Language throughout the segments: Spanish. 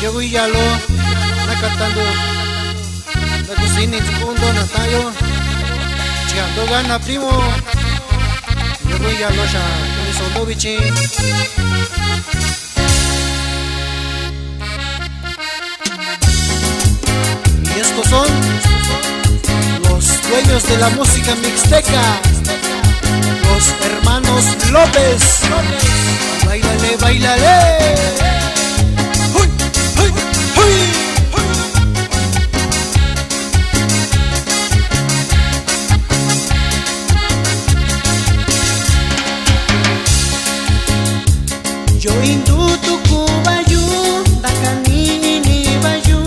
Yo voy ya lo cantando la cocina en segundo Natayo llegando gana primo. Yo voy ya lo ya mi solo bichi. Y estos son los dueños de la música mixteca, los hermanos López. Báilale, báilale. ¡Uy, uy, uy! Yo indu tu kubayu, dakani ni bayu.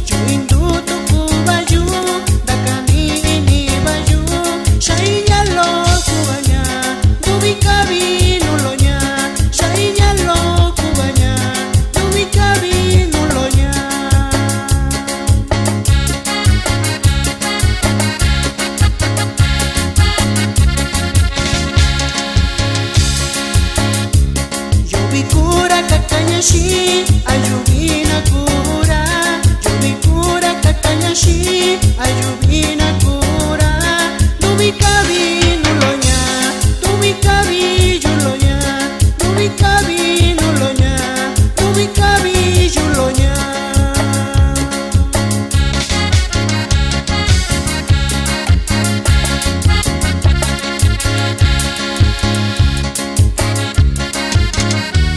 Yo indu tu kubayu, dakani ni bayu. Shainya lo kubanya, dubi kabi nulonya. Shainya lo kubanya, dubi kabi nulonya. Kura kakanyashi, ayubina kura. Yo vi kura kakanyashi, ayubina kura. Dubi kabi nulonya, dubi kabi yulonya, dubi kabi nulonya, dubi kabi yulonya.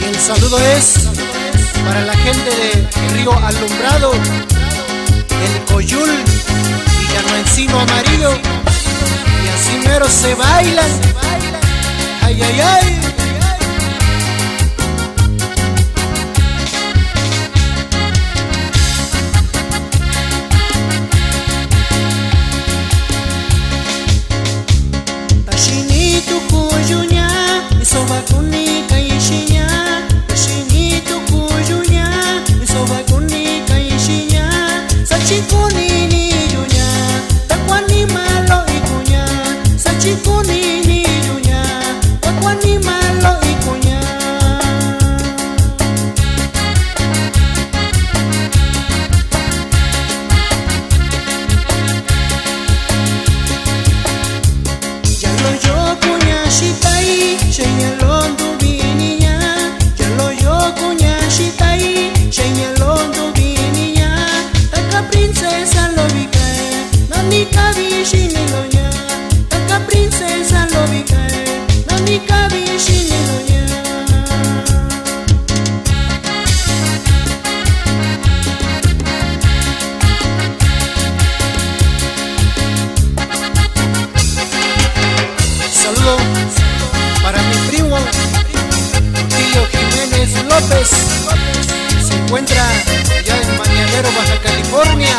El saludo es para la gente de Río Alumbrado, el Coyul y Llano Encino Amarillo. Y así mero se bailan. Ay, ay, ay. Tashini tu kuyunya, isoba kunika ishinya. Sachikuni ni yunya, takwani malo ikunya. Sachikuni ni yunya, takwani malo ikunya. Yalo yo kunya shitai, shenyalon tu bininya. Yalo yo kunya shitai, shenyalon tu bininya. Princesa lo vicae, nani kabi shinilonya. Taka princesa lo vicae, nani kabi shinilonya. Saludo para mi primo Tío Jiménez López. Se encuentra ya en Mañanero, Baja California.